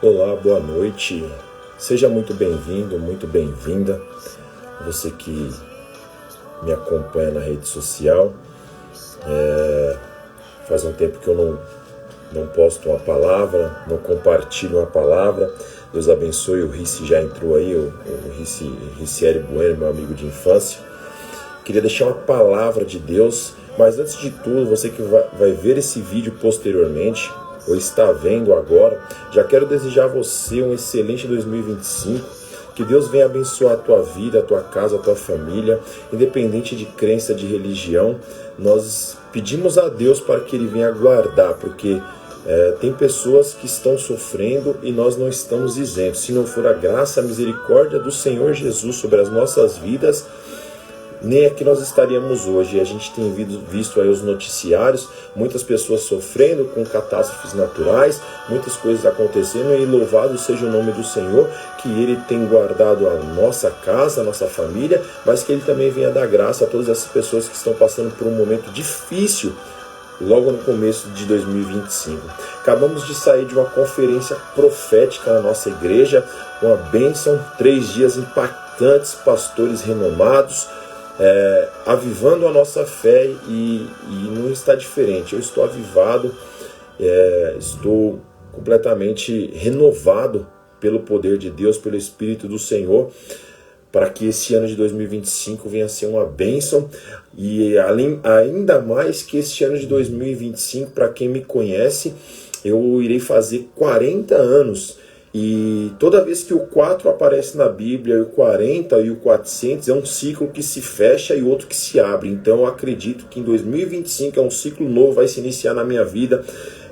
Olá, boa noite. Seja muito bem-vindo, muito bem-vinda. Você que me acompanha na rede social. Faz um tempo que eu não posto uma palavra, não compartilho uma palavra. Deus abençoe, o Rici já entrou aí, o Ricieri Bueno, meu amigo de infância. Queria deixar uma palavra de Deus, mas antes de tudo, você que vai ver esse vídeo posteriormente, ou está vendo agora, já quero desejar a você um excelente 2025, que Deus venha abençoar a tua vida, a tua casa, a tua família, independente de crença, de religião. Nós pedimos a Deus para que Ele venha guardar, porque tem pessoas que estão sofrendo e nós não estamos isentos. Se não for a graça, a misericórdia do Senhor Jesus sobre as nossas vidas, nem aqui nós estaríamos hoje. A gente tem visto aí os noticiários, muitas pessoas sofrendo com catástrofes naturais, muitas coisas acontecendo, e louvado seja o nome do Senhor, que Ele tem guardado a nossa casa, a nossa família, mas que Ele também venha dar graça a todas essas pessoas que estão passando por um momento difícil logo no começo de 2025. Acabamos de sair de uma conferência profética na nossa igreja, uma bênção, 3 dias impactantes, pastores renomados, avivando a nossa fé, e não está diferente. Eu estou avivado, estou completamente renovado pelo poder de Deus, pelo Espírito do Senhor, para que esse ano de 2025 venha a ser uma bênção, e ainda mais que esse ano de 2025, para quem me conhece, eu irei fazer 40 anos. E toda vez que o 4 aparece na Bíblia, o 40 e o 400, é um ciclo que se fecha e outro que se abre. Então eu acredito que em 2025 é um ciclo novo, vai se iniciar na minha vida,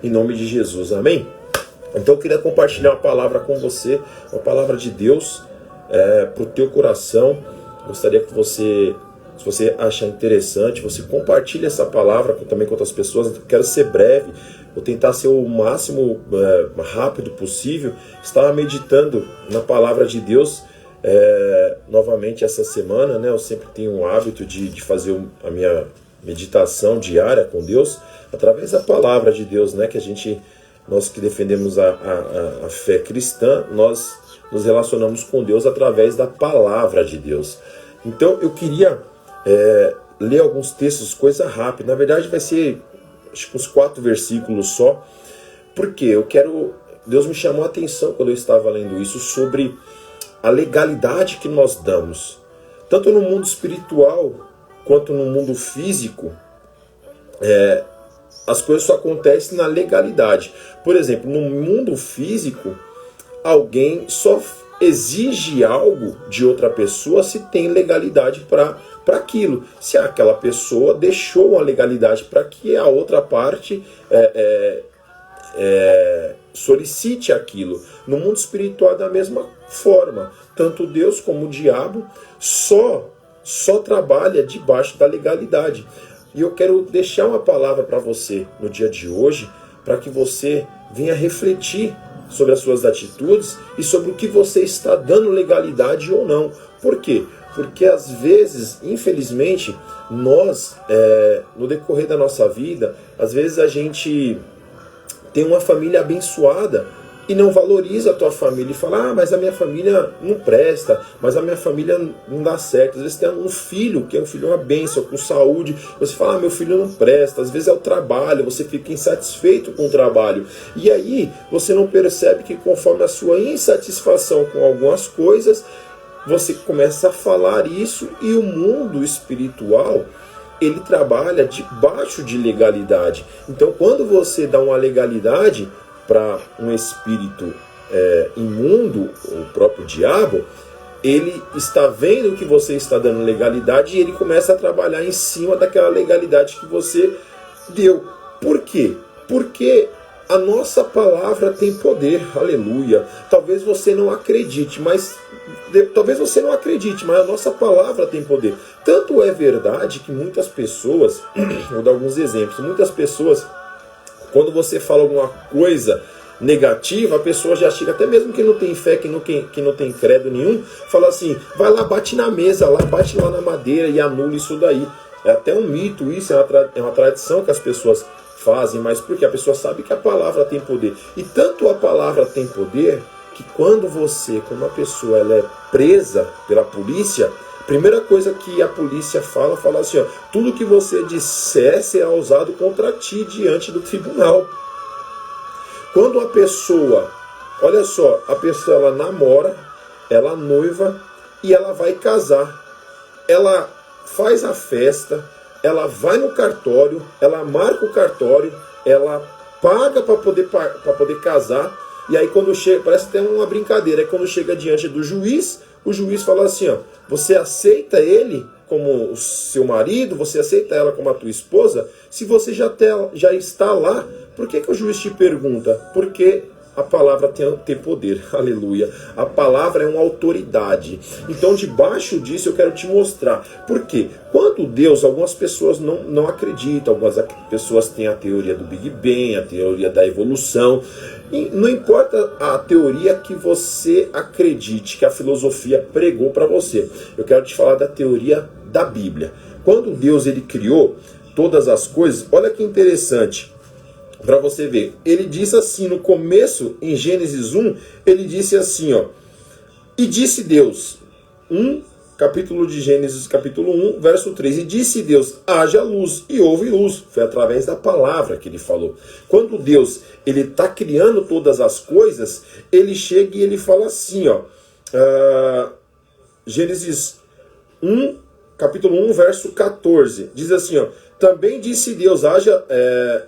em nome de Jesus. Amém? Então eu queria compartilhar uma palavra com você, uma palavra de Deus para o teu coração. Gostaria que você, se você achar interessante, você compartilhe essa palavra também com outras pessoas. Eu quero ser breve, vou tentar ser o máximo rápido possível. Estava meditando na palavra de Deus novamente essa semana, né? Eu sempre tenho o hábito de fazer a minha meditação diária com Deus através da palavra de Deus, né? Que nós que defendemos a fé cristã, nós nos relacionamos com Deus através da palavra de Deus. Então eu queria ler alguns textos, coisa rápida. Na verdade vai ser acho que uns 4 versículos só, porque Deus me chamou a atenção quando eu estava lendo isso, sobre a legalidade que nós damos, tanto no mundo espiritual quanto no mundo físico. As coisas só acontecem na legalidade. Por exemplo, no mundo físico, alguém só exige algo de outra pessoa se tem legalidade para aquilo. Se aquela pessoa deixou uma legalidade para que a outra parte solicite aquilo. No mundo espiritual, da mesma forma, tanto Deus como o diabo só trabalha debaixo da legalidade. E eu quero deixar uma palavra para você no dia de hoje, para que você venha refletir sobre as suas atitudes e sobre o que você está dando legalidade ou não. Por quê? Porque às vezes, infelizmente, nós, no decorrer da nossa vida, às vezes a gente tem uma família abençoada e não valoriza a tua família e fala: mas a minha família não presta, mas a minha família não dá certo. Às vezes tem um filho, que é um filho uma bênção, com saúde, você fala: meu filho não presta. Às vezes é o trabalho, você fica insatisfeito com o trabalho, e aí você não percebe que conforme a sua insatisfação com algumas coisas, você começa a falar isso, e o mundo espiritual, ele trabalha debaixo de legalidade. Então quando você dá uma legalidade para um espírito imundo, o próprio diabo, ele está vendo que você está dando legalidade, e ele começa a trabalhar em cima daquela legalidade que você deu. Por quê? Porque a nossa palavra tem poder, aleluia. Talvez você não acredite, mas a nossa palavra tem poder. Tanto é verdade que muitas pessoas, vou dar alguns exemplos, muitas pessoas, quando você fala alguma coisa negativa, a pessoa já chega, até mesmo que não tem fé, que não tem credo nenhum, fala assim: vai lá, bate na mesa, bate lá na madeira e anula isso daí. É até um mito isso, é uma tradição que as pessoas fazem, mas porque a pessoa sabe que a palavra tem poder. E tanto a palavra tem poder que quando uma pessoa ela é presa pela polícia, a primeira coisa que a polícia fala assim, ó, tudo que você disser será usado contra ti diante do tribunal. Quando a pessoa, olha só, a pessoa ela namora, ela noiva e ela vai casar. Ela faz a festa, ela vai no cartório, ela marca o cartório, ela paga para poder casar, e aí quando chega, parece até uma brincadeira, aí quando chega diante do juiz, o juiz fala assim, ó, você aceita ele como o seu marido, você aceita ela como a tua esposa? Se você já está lá, por que o juiz te pergunta? Porque a palavra tem poder, aleluia. A palavra é uma autoridade. Então, debaixo disso, eu quero te mostrar. Por quê? Quando Deus, algumas pessoas não acreditam, algumas pessoas têm a teoria do Big Bang, a teoria da evolução. E não importa a teoria que você acredite, que a filosofia pregou para você. Eu quero te falar da teoria da Bíblia. Quando Deus ele criou todas as coisas, olha que interessante. Para você ver, ele disse assim no começo, em Gênesis 1, ele disse assim, ó, e disse Deus, capítulo de Gênesis, capítulo 1, verso 3, e disse Deus, haja luz, e houve luz. Foi através da palavra que ele falou. Quando Deus ele está criando todas as coisas, ele chega e ele fala assim, ó, Gênesis 1, capítulo 1, verso 14, diz assim, ó, também disse Deus, haja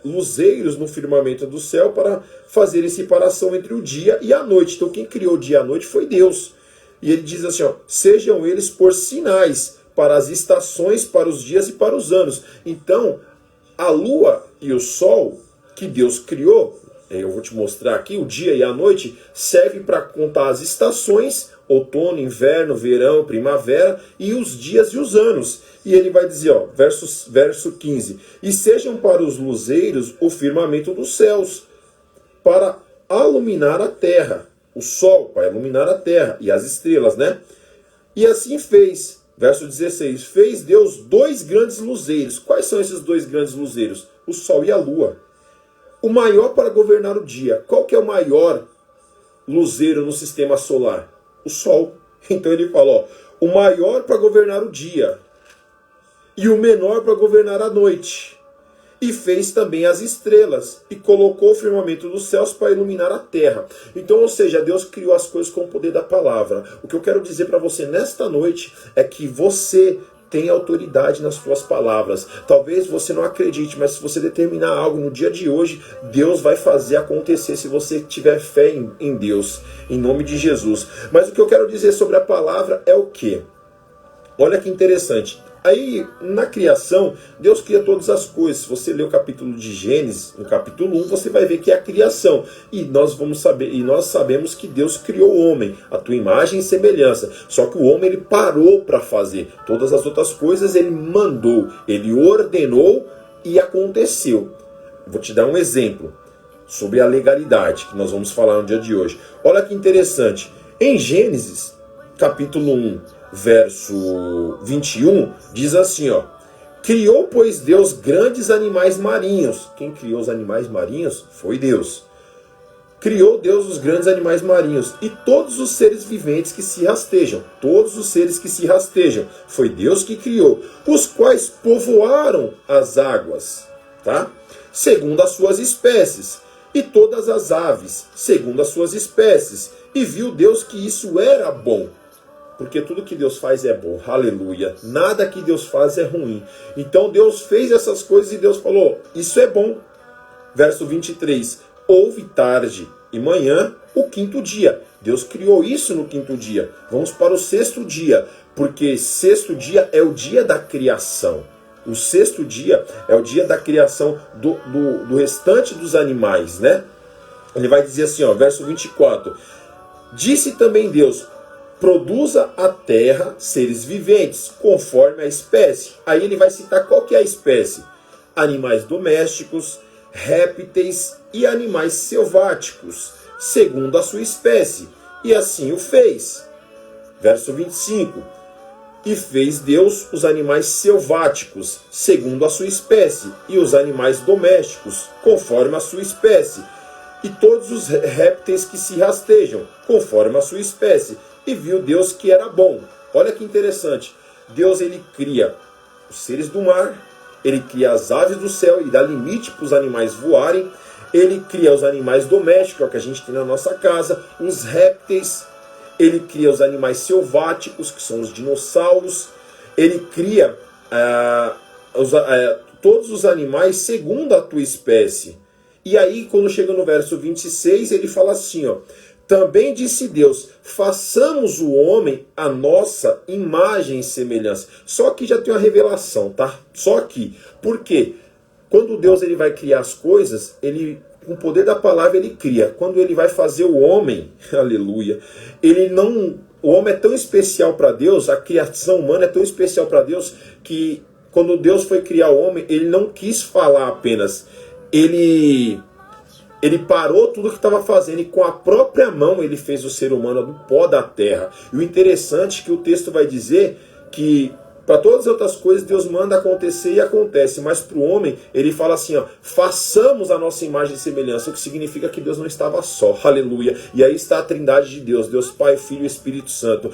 luzeiros no firmamento do céu para fazerem separação entre o dia e a noite. Então quem criou o dia e a noite foi Deus. E ele diz assim, ó, sejam eles por sinais para as estações, para os dias e para os anos. Então a lua e o sol que Deus criou, eu vou te mostrar aqui, o dia e a noite, serve para contar as estações, outono, inverno, verão, primavera, e os dias e os anos. E ele vai dizer, ó, verso 15, e sejam para os luzeiros o firmamento dos céus, para iluminar a terra, o sol para iluminar a terra, e as estrelas, né? E assim fez, verso 16, fez Deus 2 grandes luzeiros. Quais são esses 2 grandes luzeiros? O sol e a lua. O maior para governar o dia. Qual que é o maior luzeiro no sistema solar? O sol. Então ele fala, ó, o maior para governar o dia e o menor para governar a noite. E fez também as estrelas e colocou o firmamento dos céus para iluminar a terra. Então, ou seja, Deus criou as coisas com o poder da palavra. O que eu quero dizer para você nesta noite é que você tem autoridade nas suas palavras. Talvez você não acredite, mas se você determinar algo no dia de hoje, Deus vai fazer acontecer se você tiver fé em Deus, em nome de Jesus. Mas o que eu quero dizer sobre a palavra é o quê? Olha que interessante. Aí, na criação, Deus cria todas as coisas. Se você ler o capítulo de Gênesis, no capítulo 1, você vai ver que é a criação. E nós sabemos que Deus criou o homem, a tua imagem e semelhança. Só que o homem ele parou para fazer. Todas as outras coisas ele mandou, ele ordenou e aconteceu. Vou te dar um exemplo sobre a legalidade, que nós vamos falar no dia de hoje. Olha que interessante. Em Gênesis, capítulo 1, verso 21, diz assim, ó, criou, pois, Deus grandes animais marinhos. Quem criou os animais marinhos foi Deus. Criou Deus os grandes animais marinhos e todos os seres viventes que se rastejam. Todos os seres que se rastejam. Foi Deus que criou. Os quais povoaram as águas, tá? Segundo as suas espécies. E todas as aves, segundo as suas espécies. E viu Deus que isso era bom. Porque tudo que Deus faz é bom, aleluia. Nada que Deus faz é ruim. Então Deus fez essas coisas e Deus falou, isso é bom. Verso 23, houve tarde e manhã o 5º dia. Deus criou isso no 5º dia. Vamos para o 6º dia, porque 6º dia é o dia da criação. O 6º dia é o dia da criação do restante dos animais, né? Ele vai dizer assim, ó, verso 24, disse também Deus, produza a terra seres viventes, conforme a espécie. Aí ele vai citar qual que é a espécie. Animais domésticos, répteis e animais selváticos, segundo a sua espécie. E assim o fez. Verso 25. E fez Deus os animais selváticos, segundo a sua espécie, e os animais domésticos, conforme a sua espécie, e todos os répteis que se rastejam, conforme a sua espécie. E viu Deus que era bom. Olha que interessante. Deus, ele cria os seres do mar, ele cria as aves do céu e dá limite para os animais voarem. Ele cria os animais domésticos, que é o que a gente tem na nossa casa, os répteis. Ele cria os animais selváticos, que são os dinossauros. Ele cria todos os animais segundo a tua espécie. E aí, quando chega no verso 26, ele fala assim, ó: também disse Deus, façamos o homem a nossa imagem e semelhança. Só que já tem uma revelação, tá? Só que, por quê? Quando Deus ele vai criar as coisas, ele, com o poder da palavra, ele cria. Quando ele vai fazer o homem, aleluia, ele não... O homem é tão especial para Deus, a criação humana é tão especial para Deus, que quando Deus foi criar o homem, ele não quis falar apenas. Ele parou tudo que estava fazendo e com a própria mão ele fez o ser humano do pó da terra. E o interessante é que o texto vai dizer que para todas as outras coisas Deus manda acontecer e acontece, mas para o homem ele fala assim, ó: façamos a nossa imagem e semelhança, o que significa que Deus não estava só, aleluia. E aí está a trindade de Deus, Deus Pai, Filho e Espírito Santo.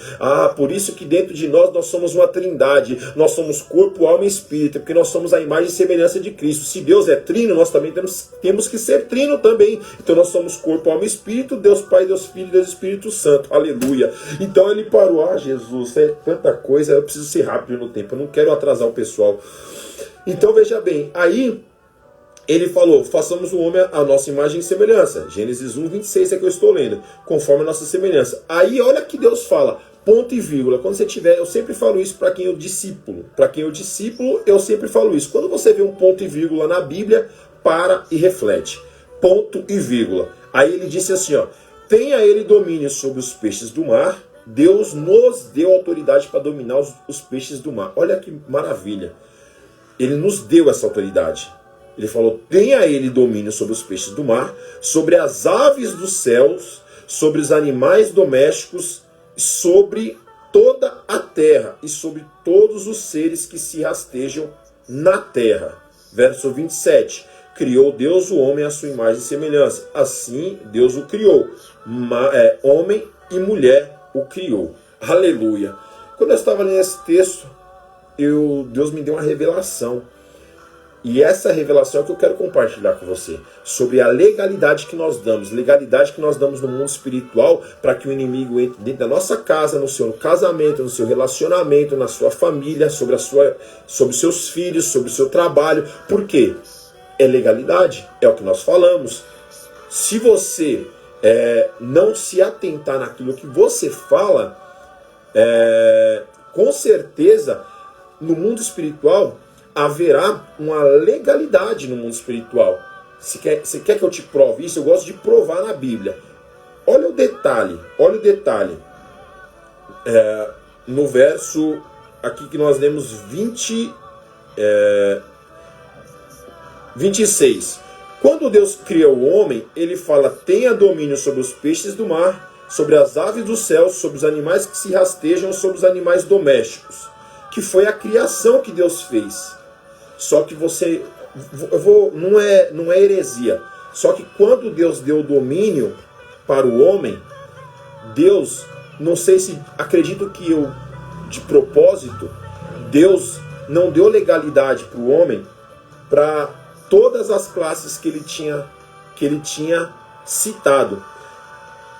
Por isso que dentro de nós somos uma trindade, nós somos corpo, alma e espírito, porque nós somos a imagem e semelhança de Cristo. Se Deus é trino, nós também temos que ser trino também. Então nós somos corpo, alma e espírito, Deus Pai, Deus Filho e Deus Espírito Santo, aleluia. Então ele parou, Jesus, é tanta coisa, eu preciso ser rápido no tempo, eu não quero atrasar o pessoal. Então veja bem, aí ele falou: façamos o homem a nossa imagem e semelhança. Gênesis 1:26 é que eu estou lendo, conforme a nossa semelhança. Aí olha que Deus fala, ponto e vírgula. Quando você tiver, eu sempre falo isso para quem eu discípulo. Para quem eu discípulo, eu sempre falo isso. Quando você vê um ponto e vírgula na Bíblia, para e reflete. Ponto e vírgula. Aí ele disse assim, ó: tenha ele domínio sobre os peixes do mar. Deus nos deu autoridade para dominar os peixes do mar. Olha que maravilha. Ele nos deu essa autoridade. Ele falou: tenha ele domínio sobre os peixes do mar, sobre as aves dos céus, sobre os animais domésticos, sobre toda a terra e sobre todos os seres que se rastejam na terra. Verso 27. Criou Deus o homem à sua imagem e semelhança. Assim Deus o criou. Homem e mulher o criou. Aleluia. Quando eu estava lendo esse texto, Deus me deu uma revelação. E essa revelação é que eu quero compartilhar com você. Sobre a legalidade que nós damos. Legalidade que nós damos no mundo espiritual para que o inimigo entre dentro da nossa casa, no seu casamento, no seu relacionamento, na sua família, sobre seus filhos, sobre o seu trabalho. Por quê? É legalidade. É o que nós falamos. Se você não se atentar naquilo que você fala, com certeza no mundo espiritual haverá uma legalidade no mundo espiritual. Você quer que eu te prove isso? Eu gosto de provar na Bíblia. Olha o detalhe. No verso aqui que nós lemos 26. Quando Deus criou o homem, ele fala: tenha domínio sobre os peixes do mar, sobre as aves do céu, sobre os animais que se rastejam, sobre os animais domésticos. Que foi a criação que Deus fez. Só que não é heresia. Só que quando Deus deu domínio para o homem, Deus, não sei se acredito que de propósito, Deus não deu legalidade para o homem para todas as classes que ele tinha citado.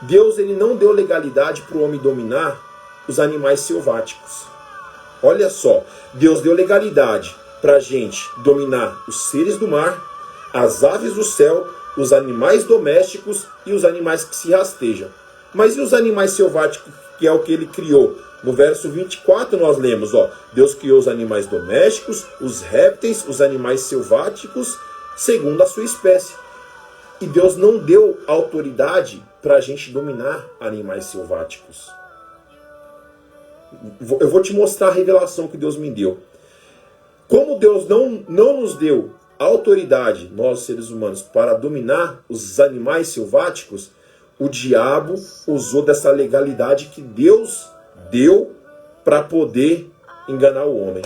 Deus ele não deu legalidade para o homem dominar os animais selváticos. Olha só, Deus deu legalidade para a gente dominar os seres do mar, as aves do céu, os animais domésticos e os animais que se rastejam. Mas e os animais selváticos, que é o que ele criou? No verso 24 nós lemos, Deus criou os animais domésticos, os répteis, os animais selváticos, segundo a sua espécie. E Deus não deu autoridade para a gente dominar animais selváticos. Eu vou te mostrar a revelação que Deus me deu. Como Deus não nos deu autoridade, nós seres humanos, para dominar os animais selváticos, o diabo usou dessa legalidade que Deus deu para poder enganar o homem.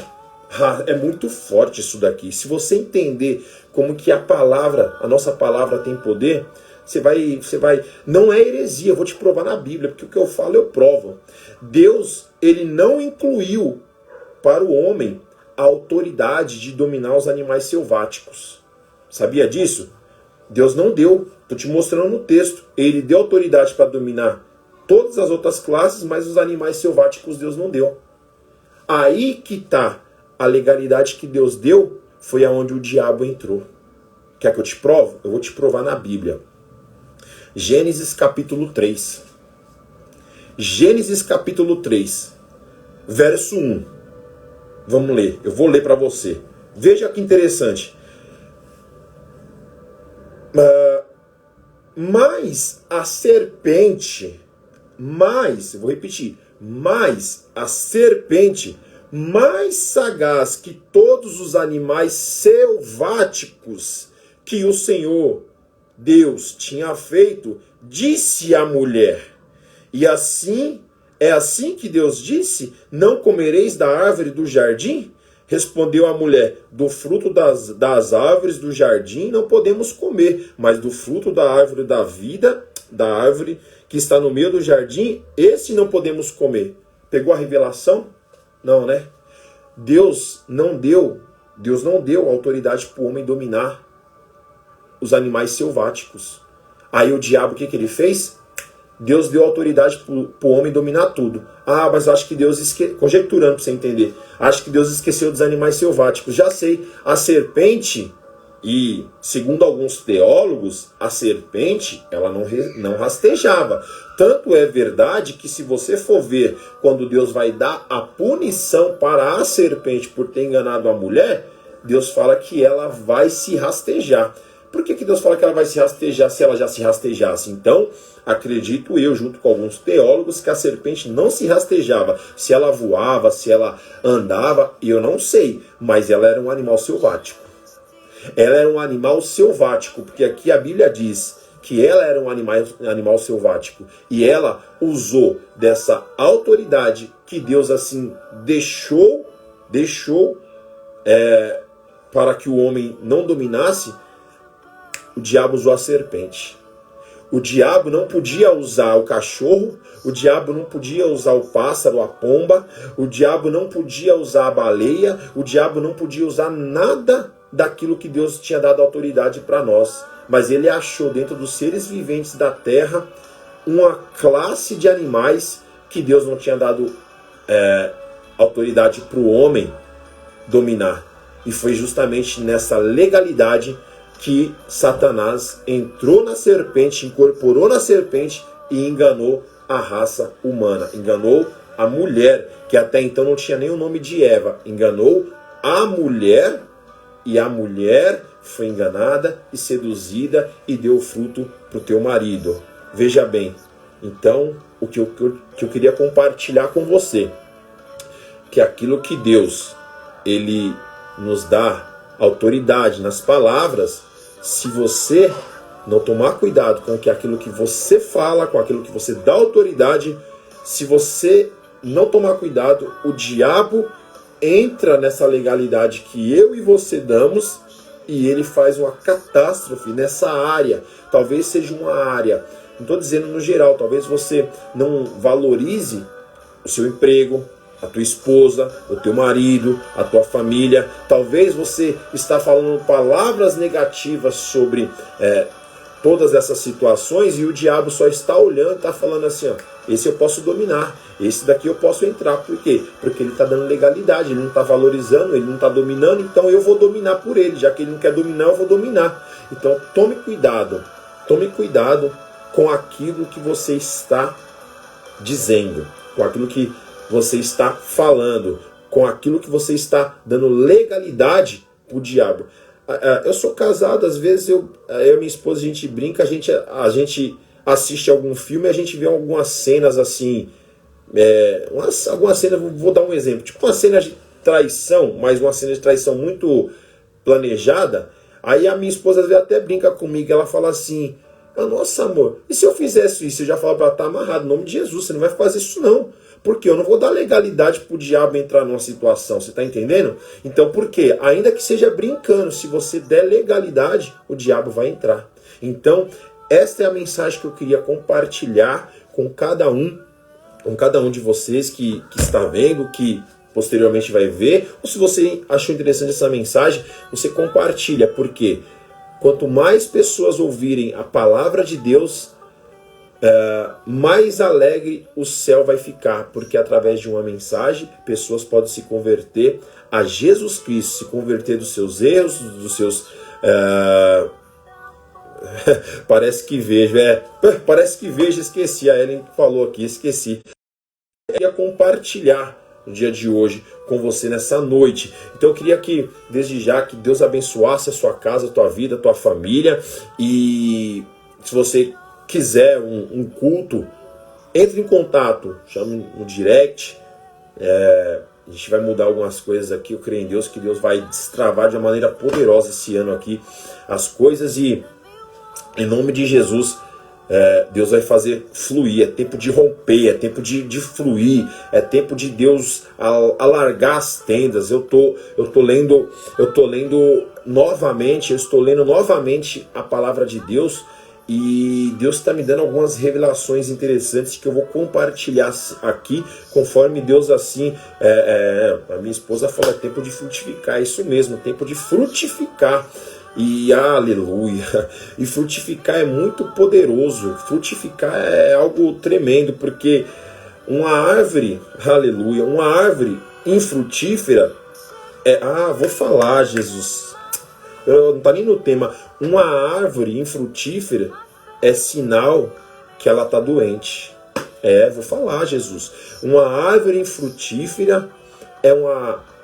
É muito forte isso daqui. Se você entender como que a nossa palavra tem poder, você vai... Não é heresia, eu vou te provar na Bíblia, porque o que eu falo eu provo. Deus, ele não incluiu para o homem a autoridade de dominar os animais selváticos. Sabia disso? Deus não deu. Estou te mostrando no texto. Ele deu autoridade para dominar todas as outras classes, mas os animais selváticos Deus não deu. Aí que está a legalidade que Deus deu, foi aonde o diabo entrou. Quer que eu te provo? Eu vou te provar na Bíblia. Gênesis capítulo 3. Gênesis capítulo 3, verso 1. Vamos ler. Eu vou ler para você. Veja que interessante. Mas a serpente, vou repetir, mas a serpente, mais sagaz que todos os animais selváticos que o Senhor Deus tinha feito, disse à mulher, e assim, é assim que Deus disse, não comereis da árvore do jardim? Respondeu a mulher, do fruto das árvores do jardim não podemos comer, mas do fruto da árvore da vida, da árvore que está no meio do jardim, esse não podemos comer. Pegou a revelação? Não, né? Deus não deu autoridade para o homem dominar os animais selváticos. Aí o diabo, o que ele fez? Deus deu autoridade para o homem dominar tudo. Ah, mas eu acho que Deus conjecturando para você entender. Acho que Deus esqueceu dos animais selváticos. Já sei, a serpente, e segundo alguns teólogos, a serpente, ela não rastejava. Tanto é verdade que se você for ver, quando Deus vai dar a punição para a serpente por ter enganado a mulher, Deus fala que ela vai se rastejar. Por que Deus fala que ela vai se rastejar se ela já se rastejasse? Então, acredito eu, junto com alguns teólogos, que a serpente não se rastejava. Se ela voava, se ela andava, eu não sei. Mas ela era um animal selvático. Ela era um animal selvático, porque aqui a Bíblia diz que ela era um animal selvático. E ela usou dessa autoridade que Deus assim deixou para que o homem não dominasse. O diabo usou a serpente. O diabo não podia usar o cachorro, o diabo não podia usar o pássaro, a pomba, o diabo não podia usar a baleia, o diabo não podia usar nada daquilo que Deus tinha dado autoridade para nós. Mas ele achou dentro dos seres viventes da terra uma classe de animais que Deus não tinha dado autoridade para o homem dominar. E foi justamente nessa legalidade que Satanás entrou na serpente, incorporou na serpente e enganou a raça humana. Enganou a mulher, que até então não tinha nem o nome de Eva. Enganou a mulher, e a mulher foi enganada e seduzida e deu fruto para o teu marido. Veja bem, então, o que eu queria compartilhar com você, que aquilo que Deus, ele nos dá autoridade nas palavras, se você não tomar cuidado com aquilo que você fala, com aquilo que você dá autoridade, se você não tomar cuidado, o diabo entra nessa legalidade que eu e você damos e ele faz uma catástrofe nessa área. Talvez seja uma área, não estou dizendo no geral, talvez você não valorize o seu emprego, a tua esposa, o teu marido, a tua família. Talvez você está falando palavras negativas sobre todas essas situações e o diabo só está olhando, está falando assim, ó, esse eu posso dominar, esse daqui eu posso entrar. Por quê? Porque ele está dando legalidade, ele não está valorizando, ele não está dominando, então eu vou dominar por ele. Já que ele não quer dominar, eu vou dominar. Então tome cuidado com aquilo que você está dizendo, com aquilo que você está falando, com aquilo que você está dando legalidade para o diabo. Eu sou casado, às vezes eu e minha esposa, a gente brinca, a gente assiste algum filme e a gente vê algumas cenas assim, algumas cenas, vou dar um exemplo, tipo uma cena de traição, mas uma cena de traição muito planejada. Aí a minha esposa às vezes até brinca comigo, ela fala assim, nossa amor, e se eu fizesse isso? Eu já falo para ela, tá amarrado, em nome de Jesus, você não vai fazer isso não. Porque eu não vou dar legalidade pro diabo entrar numa situação, você tá entendendo? Então por quê? Ainda que seja brincando, se você der legalidade, o diabo vai entrar. Então, esta é a mensagem que eu queria compartilhar com cada um de vocês que está vendo, que posteriormente vai ver, ou se você achou interessante essa mensagem, você compartilha, porque quanto mais pessoas ouvirem a palavra de Deus, mais alegre o céu vai ficar, porque através de uma mensagem, pessoas podem se converter a Jesus Cristo, se converter dos seus erros, dos seus... parece que vejo, esqueci, a Ellen falou aqui, esqueci. Eu queria compartilhar no dia de hoje com você nessa noite. Então eu queria que, desde já, que Deus abençoasse a sua casa, a tua vida, a tua família. E se você quiser um culto, entre em contato, chame no direct. A gente vai mudar algumas coisas aqui, eu creio em Deus, que Deus vai destravar de uma maneira poderosa esse ano aqui as coisas, e em nome de Jesus, Deus vai fazer fluir. É tempo de romper, é tempo de fluir, é tempo de Deus alargar as tendas. Eu estou lendo novamente a palavra de Deus, e Deus está me dando algumas revelações interessantes que eu vou compartilhar aqui, conforme Deus assim... a minha esposa fala, é tempo de frutificar, é isso mesmo, tempo de frutificar. E aleluia, e frutificar é muito poderoso, frutificar é algo tremendo, porque uma árvore, aleluia, uma árvore infrutífera, vou falar, Jesus, eu não tá nem no tema, uma árvore infrutífera é sinal que ela tá doente, vou falar, Jesus, uma árvore infrutífera é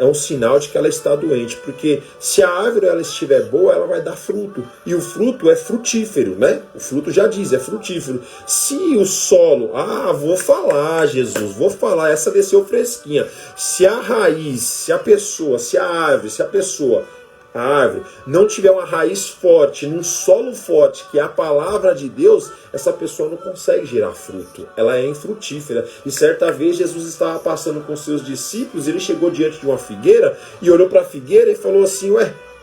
um sinal de que ela está doente, porque se a árvore ela estiver boa, ela vai dar fruto, e o fruto é frutífero, né? O fruto já diz, é frutífero. Se o solo, vou falar, Jesus, vou falar, essa desceu fresquinha. Se a raiz, se a árvore não tiver uma raiz forte, num solo forte, que é a palavra de Deus, essa pessoa não consegue gerar fruto, ela é infrutífera. E certa vez Jesus estava passando com seus discípulos, ele chegou diante de uma figueira e olhou para a figueira e falou assim,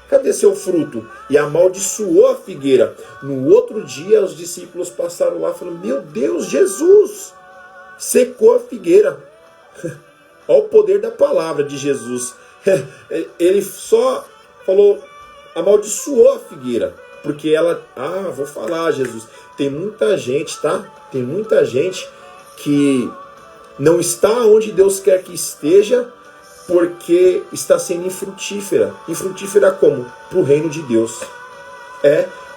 cadê seu fruto? E amaldiçoou a figueira. No outro dia os discípulos passaram lá e falaram, meu Deus, Jesus secou a figueira. Olha o poder da palavra de Jesus. Ele só falou, amaldiçoou a figueira, porque ela, vou falar, Jesus, tem muita gente, tá? Tem muita gente que não está onde Deus quer que esteja, porque está sendo infrutífera. Infrutífera como? Para o reino de Deus.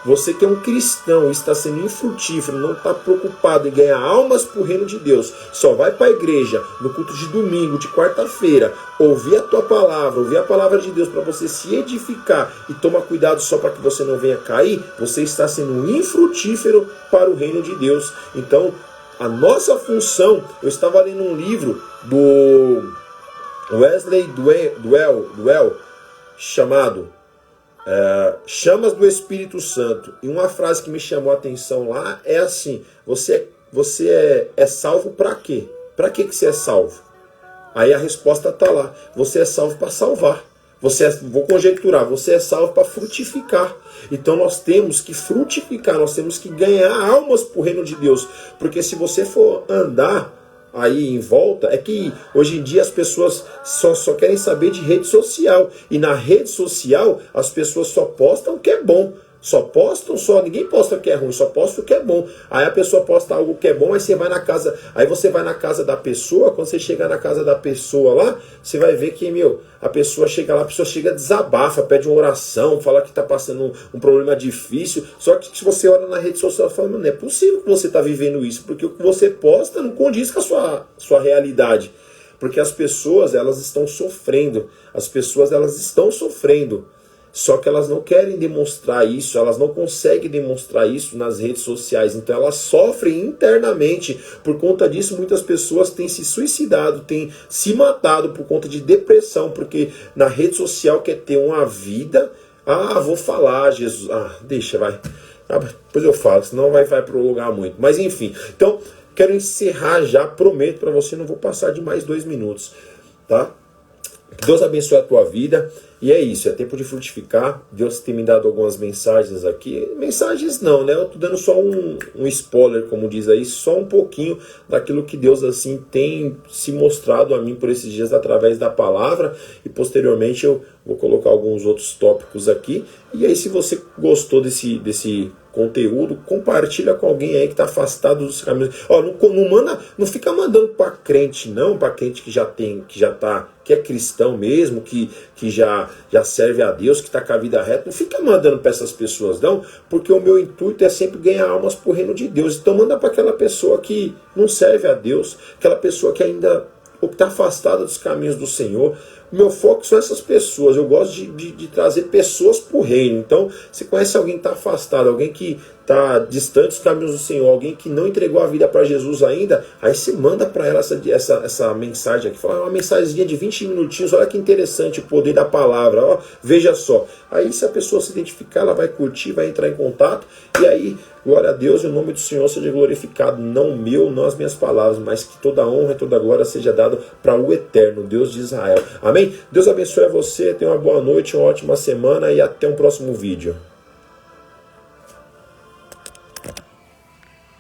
Você que é um cristão e está sendo infrutífero, não está preocupado em ganhar almas para o reino de Deus, só vai para a igreja no culto de domingo, de quarta-feira, ouvir a tua palavra, ouvir a palavra de Deus para você se edificar e tomar cuidado só para que você não venha cair, você está sendo infrutífero para o reino de Deus. Então, a nossa função, eu estava lendo um livro do Wesley Duell chamado Chamas do Espírito Santo, e uma frase que me chamou a atenção lá é assim, você é salvo para quê? Para que você é salvo? Aí a resposta está lá, você é salvo para salvar, vou conjecturar, você é salvo para frutificar. Então nós temos que frutificar, nós temos que ganhar almas para o reino de Deus, porque se você for andar aí em volta, é que hoje em dia as pessoas só querem saber de rede social, e na rede social as pessoas só postam o que é bom, ninguém posta o que é ruim, só posta o que é bom. Aí a pessoa posta algo que é bom, aí você vai na casa da pessoa, quando você chegar na casa da pessoa lá, você vai ver que, a pessoa chega desabafa, pede uma oração, fala que está passando um problema difícil, só que se você olha na rede social, fala, não é possível que você está vivendo isso, porque o que você posta não condiz com a sua realidade, porque as pessoas, elas estão sofrendo, só que elas não querem demonstrar isso, elas não conseguem demonstrar isso nas redes sociais, então elas sofrem internamente. Por conta disso, muitas pessoas têm se suicidado, têm se matado por conta de depressão, porque na rede social quer ter uma vida, vou falar, Jesus, deixa, vai, depois eu falo, senão vai prolongar muito, mas enfim, então, quero encerrar já, prometo para você, não vou passar de mais 2 minutos, tá? Que Deus abençoe a tua vida. E é isso, é tempo de frutificar. Deus tem me dado algumas mensagens aqui. Mensagens não, né? Eu tô dando só um spoiler, como diz aí, só um pouquinho daquilo que Deus assim tem se mostrado a mim por esses dias através da palavra. E posteriormente eu vou colocar alguns outros tópicos aqui. E aí, se você gostou desse conteúdo, compartilha com alguém aí que está afastado dos caminhos. Ó, não fica mandando para crente não, para crente que já que é cristão mesmo, que já serve a Deus, que está com a vida reta. Não fica mandando para essas pessoas não, porque o meu intuito é sempre ganhar almas para o reino de Deus. Então manda para aquela pessoa que não serve a Deus, aquela pessoa que ainda está afastada dos caminhos do Senhor. O meu foco são essas pessoas. Eu gosto de trazer pessoas para o reino. Então, se conhece alguém que está afastado, alguém que está distante dos caminhos do Senhor, alguém que não entregou a vida para Jesus ainda, aí você manda para ela essa mensagem aqui. Fala, uma mensagenzinha de 20 minutinhos. Olha que interessante o poder da palavra. Ó, veja só. Aí, se a pessoa se identificar, ela vai curtir, vai entrar em contato. E aí, glória a Deus, e o nome do Senhor seja glorificado. Não meu, não as minhas palavras, mas que toda honra e toda glória seja dada para o eterno Deus de Israel. Amém? Deus abençoe a você, tenha uma boa noite, uma ótima semana e até um próximo vídeo.